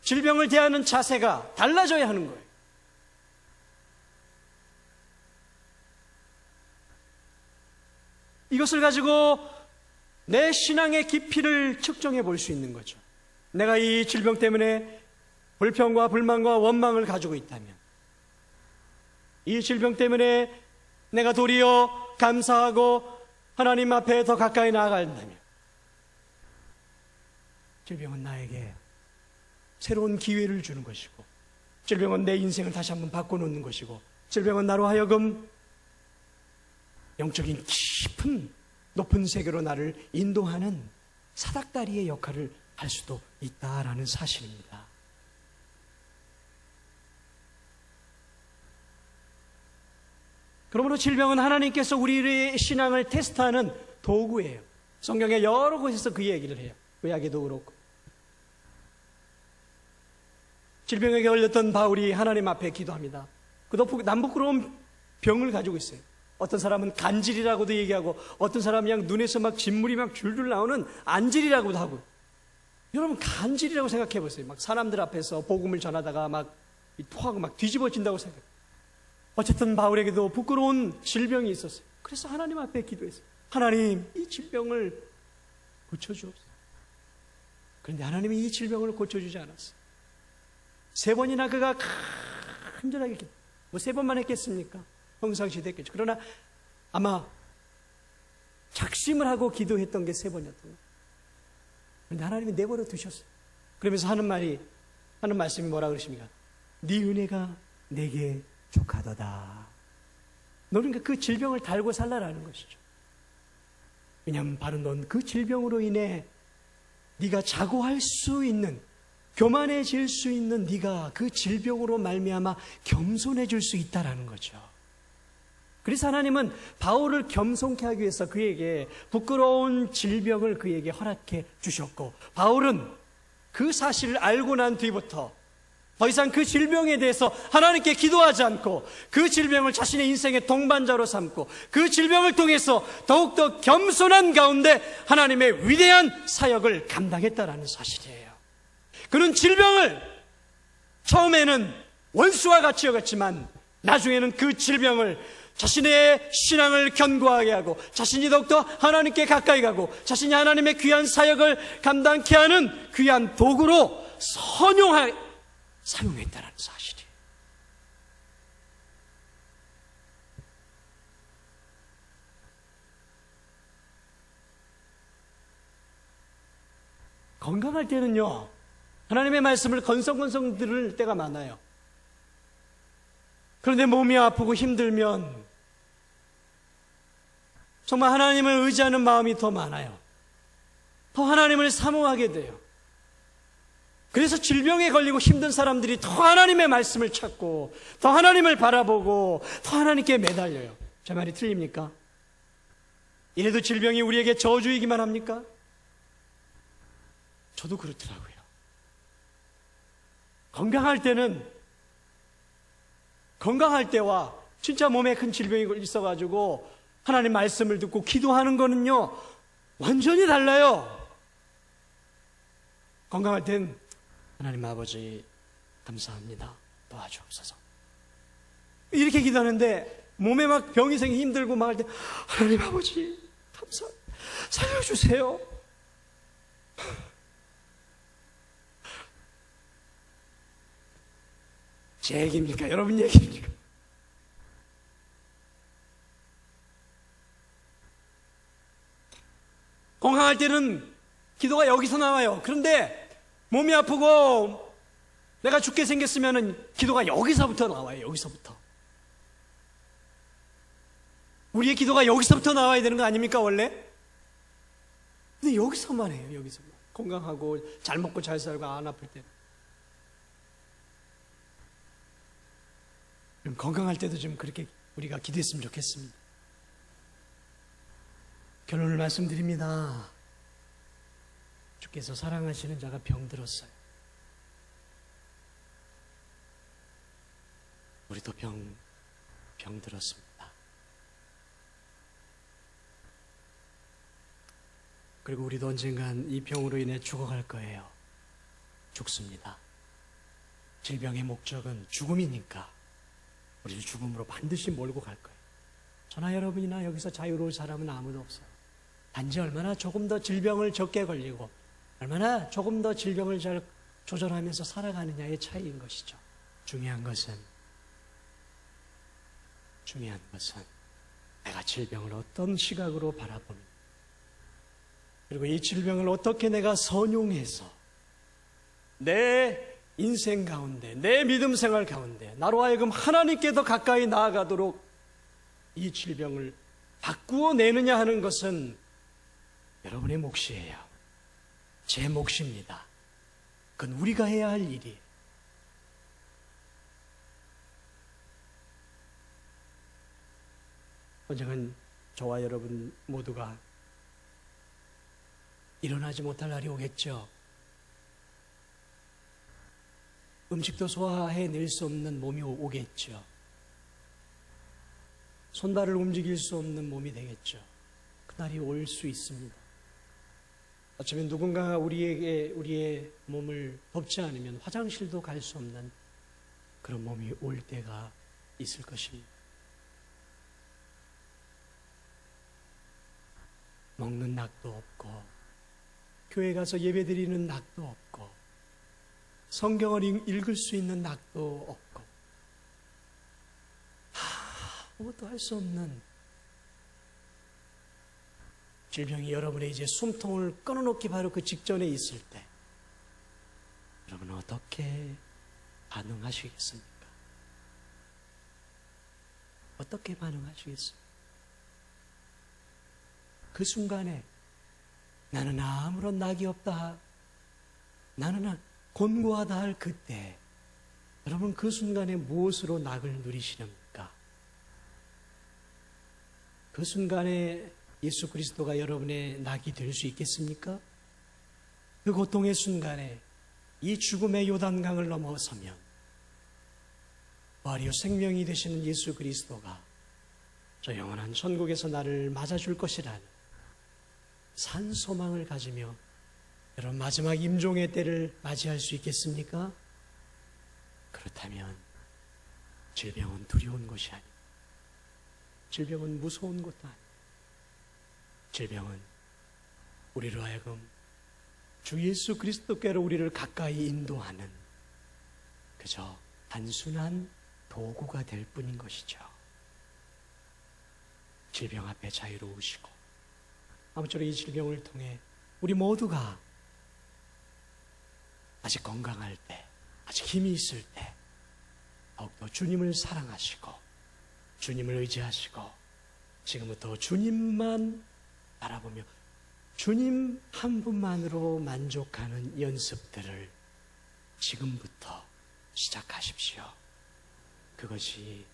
Speaker 1: 질병을 대하는 자세가 달라져야 하는 거예요. 이것을 가지고 내 신앙의 깊이를 측정해 볼 수 있는 거죠. 내가 이 질병 때문에 불평과 불만과 원망을 가지고 있다면, 이 질병 때문에 내가 도리어 감사하고 하나님 앞에 더 가까이 나아간다면, 질병은 나에게 새로운 기회를 주는 것이고, 질병은 내 인생을 다시 한번 바꿔놓는 것이고, 질병은 나로 하여금 영적인 깊은 높은 세계로 나를 인도하는 사닥다리의 역할을 할 수도 있다라는 사실입니다. 그러므로 질병은 하나님께서 우리의 신앙을 테스트하는 도구예요. 성경의 여러 곳에서 그 얘기를 해요. 구약에도 그렇고. 질병에 걸렸던 바울이 하나님 앞에 기도합니다. 그도 남부끄러운 병을 가지고 있어요. 어떤 사람은 간질이라고도 얘기하고, 어떤 사람은 그냥 눈에서 막 진물이 막 줄줄 나오는 안질이라고도 하고. 여러분, 간질이라고 생각해 보세요. 막 사람들 앞에서 복음을 전하다가 막 토하고 막 뒤집어진다고 생각해요. 어쨌든 바울에게도 부끄러운 질병이 있었어요. 그래서 하나님 앞에 기도했어요. 하나님, 이 질병을 고쳐주옵소서. 그런데 하나님이 이 질병을 고쳐주지 않았어요. 3번이나 그가 간절하게 기도. 뭐 3번만 했겠습니까? 평상시에 됐겠죠. 그러나 아마 작심을 하고 기도했던 게 3번이었던 거예요. 그런데 하나님이 내버려 두셨어요. 그러면서 하는 말씀이 뭐라 그러십니까? 네 은혜가 내게 족하도다. 너는 그 질병을 달고 살라라는 것이죠. 왜냐하면 바로 넌 그 질병으로 인해 네가 자고할 수 있는, 교만해질 수 있는 네가 그 질병으로 말미암아 겸손해질 수 있다라는 거죠. 그래서 하나님은 바울을 겸손케 하기 위해서 그에게 부끄러운 질병을 그에게 허락해 주셨고, 바울은 그 사실을 알고 난 뒤부터 더 이상 그 질병에 대해서 하나님께 기도하지 않고 그 질병을 자신의 인생의 동반자로 삼고 그 질병을 통해서 더욱더 겸손한 가운데 하나님의 위대한 사역을 감당했다라는 사실이에요. 그는 질병을 처음에는 원수와 같이 여겼지만 나중에는 그 질병을 자신의 신앙을 견고하게 하고 자신이 더욱더 하나님께 가까이 가고 자신이 하나님의 귀한 사역을 감당케 하는 귀한 도구로 선용하게 사용했다는 사실이에요. 건강할 때는요, 하나님의 말씀을 건성건성 들을 때가 많아요. 그런데 몸이 아프고 힘들면 정말 하나님을 의지하는 마음이 더 많아요. 더 하나님을 사모하게 돼요. 그래서 질병에 걸리고 힘든 사람들이 더 하나님의 말씀을 찾고 더 하나님을 바라보고 더 하나님께 매달려요. 제 말이 틀립니까? 이래도 질병이 우리에게 저주이기만 합니까? 저도 그렇더라고요. 건강할 때와 진짜 몸에 큰 질병이 있어가지고 하나님 말씀을 듣고 기도하는 거는요, 완전히 달라요. 건강할 땐 하나님 아버지 감사합니다. 도와주옵소서. 이렇게 기도하는데 몸에 막 병이 생기 힘들고 막 할 때 하나님 아버지 감사합니다. 살려주세요. 제 얘기입니까? 여러분 얘기입니까? 건강할 때는 기도가 여기서 나와요. 그런데 몸이 아프고 내가 죽게 생겼으면 기도가 여기서부터 나와요. 여기서부터. 우리의 기도가 여기서부터 나와야 되는 거 아닙니까 원래? 근데 여기서만 해요. 여기서만. 건강하고 잘 먹고 잘 살고 안 아플 때. 그럼 건강할 때도 좀 그렇게 우리가 기도했으면 좋겠습니다. 결론을 말씀드립니다. 주께서 사랑하시는 자가 병들었어요. 우리도 병들었습니다. 그리고 우리도 언젠간 이 병으로 인해 죽어갈 거예요. 죽습니다. 질병의 목적은 죽음이니까 우리를 죽음으로 반드시 몰고 갈 거예요. 저나 여러분이나 여기서 자유로울 사람은 아무도 없어요. 단지 얼마나 조금 더 질병을 적게 걸리고 얼마나 조금 더 질병을 잘 조절하면서 살아가느냐의 차이인 것이죠. 중요한 것은 내가 질병을 어떤 시각으로 바라보는, 그리고 이 질병을 어떻게 내가 선용해서 내 인생 가운데, 내 믿음 생활 가운데 나로 하여금 하나님께 더 가까이 나아가도록 이 질병을 바꾸어 내느냐 하는 것은 여러분의 몫이에요. 제 몫입니다. 그건 우리가 해야 할 일이에요. 언젠간 저와 여러분 모두가 일어나지 못할 날이 오겠죠. 음식도 소화해낼 수 없는 몸이 오겠죠. 손발을 움직일 수 없는 몸이 되겠죠. 그날이 올 수 있습니다. 어쩌면 누군가가 우리의 몸을 돕지 않으면 화장실도 갈 수 없는 그런 몸이 올 때가 있을 것입니다. 먹는 낙도 없고, 교회 가서 예배드리는 낙도 없고, 성경을 읽을 수 있는 낙도 없고, 아무것도 할 수 없는 질병이 여러분의 이제 숨통을 끊어놓기 바로 그 직전에 있을 때, 여러분 어떻게 반응하시겠습니까? 어떻게 반응하시겠습니까? 그 순간에 나는 아무런 낙이 없다, 나는 곤고하다 할 그때, 여러분 그 순간에 무엇으로 낙을 누리시렵니까? 그 순간에 예수 그리스도가 여러분의 낙이 될 수 있겠습니까? 그 고통의 순간에 이 죽음의 요단강을 넘어서면 부활이요 생명이 되시는 예수 그리스도가 저 영원한 천국에서 나를 맞아줄 것이라는 산 소망을 가지며 여러분 마지막 임종의 때를 맞이할 수 있겠습니까? 그렇다면 질병은 두려운 것이 아닙니다. 질병은 무서운 것도 아닙니다. 질병은 우리로 하여금 주 예수 그리스도께로 우리를 가까이 인도하는 그저 단순한 도구가 될 뿐인 것이죠. 질병 앞에 자유로우시고 아무쪼록 이 질병을 통해 우리 모두가 아직 건강할 때, 아직 힘이 있을 때 더욱더 주님을 사랑하시고 주님을 의지하시고 지금부터 주님만 바라보며 주님 한 분만으로 만족하는 연습들을 지금부터 시작하십시오. 그것이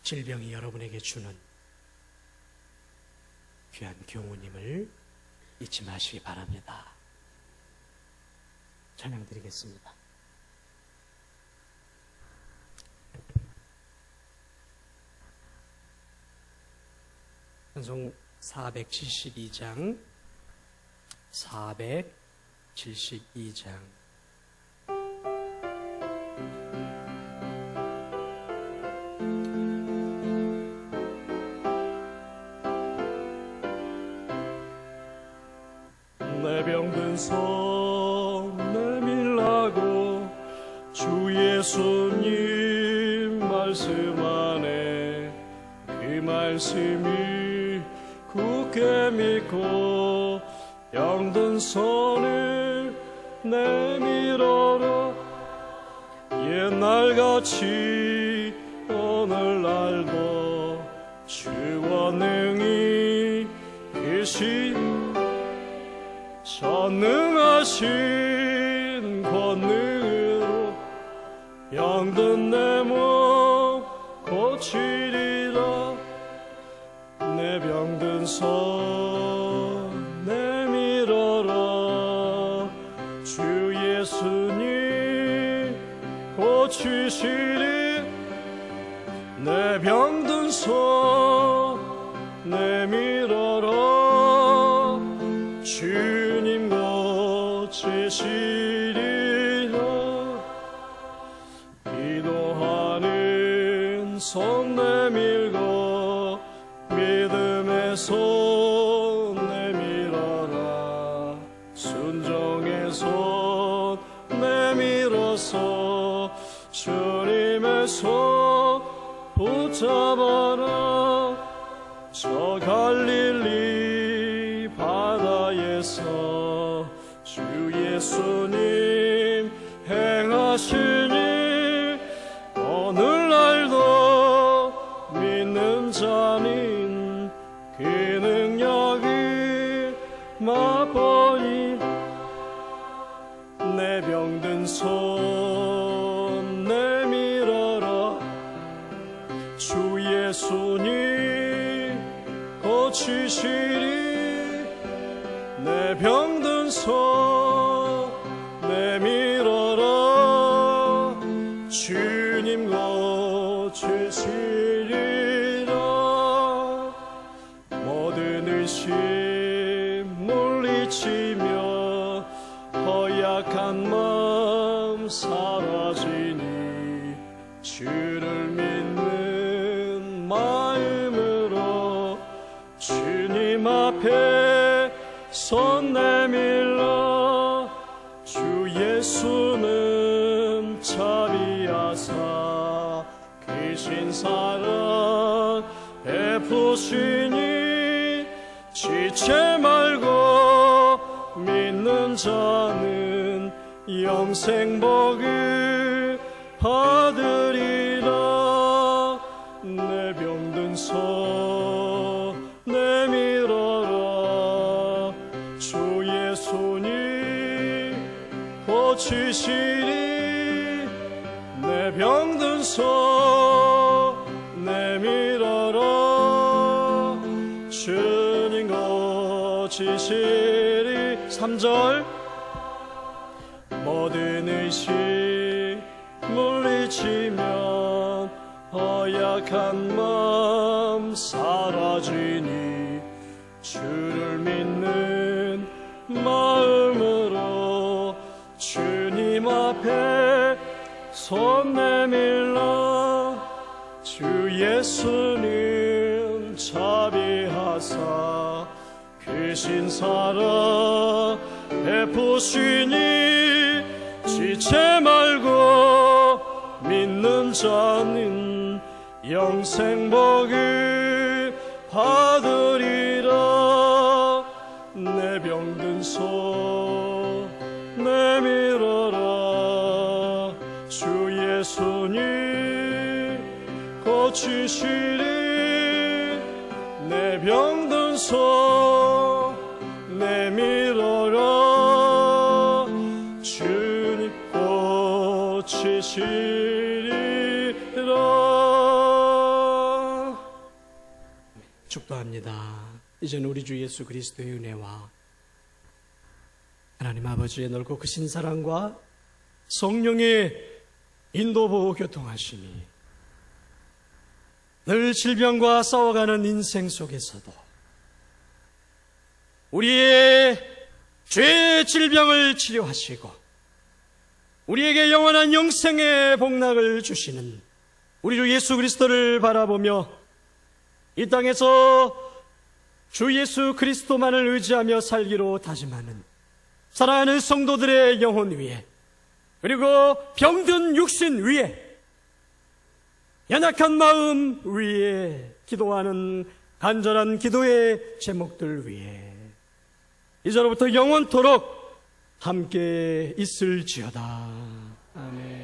Speaker 1: 질병이 여러분에게 주는 귀한 교훈임을 잊지 마시기 바랍니다. 찬양 드리겠습니다. 찬송 472장 472장
Speaker 2: 내 병든 손 내밀라고 주 예수님 말씀 안에 그 말씀이 굳게 믿고 병든 손을 내밀어라. 옛날같이 오늘날도 주와 능히 계신 전능하신 권능으로 병든 내 몸 고치리라. 내 병든 손 내밀어라. 주 예수님 고치시리. 내 병든 손 내밀어라. 주님 고치시리라. 기도하는 손 내밀고 믿음의 손 내밀어라. 순종의 손 내밀어서 주님의 손 붙잡아라. 저 갈릴리 바다에서 주 예수님 행하신 일 오늘날도 믿는 자는 그 능력이 맛보니. 내 병든 손 내밀어라. 주 예수님 고치시리. 내 병든 손 내밀어라. 주님 고치시리라. 모든 의심 물리치며 허약한 마음 사라지니 주를 믿는 마음으로 주님 앞에 손 내밀어 주 예수는 자비하사 크신 사랑 베푸시니 지체 말고 믿는 자는 영생복을 받으리라. 내 병든 손 내밀어라. 주 예수님 고치시리. 내 병든 손 내밀어라. 주님 고치시리. 3절 모든 의식 물리치면 허약한 마음 사라지니 주를 믿는 마음으로 주님 앞에 손 내밀어 주 예수님 자비하사 크신 사랑 베푸시니 지체 말고 믿는 자는 영생복을 받으리라. 내 병든 손 내밀어라. 주 예수님 고치시리. 내 병든 손 내밀어라. 주님 고치시리라.
Speaker 1: 축도합니다. 이제는 우리 주 예수 그리스도의 은혜와 하나님 아버지의 넓고 크신 사랑과 성령의 인도보호 교통하심이 늘 질병과 싸워가는 인생 속에서도 우리의 죄의 질병을 치료하시고 우리에게 영원한 영생의 복락을 주시는 우리 주 예수 그리스도를 바라보며 이 땅에서 주 예수 그리스도만을 의지하며 살기로 다짐하는 사랑하는 성도들의 영혼 위에, 그리고 병든 육신 위에, 연약한 마음 위에 기도하는 간절한 기도의 제목들 위에 이제로부터 영원토록 함께 있을지어다. 아멘.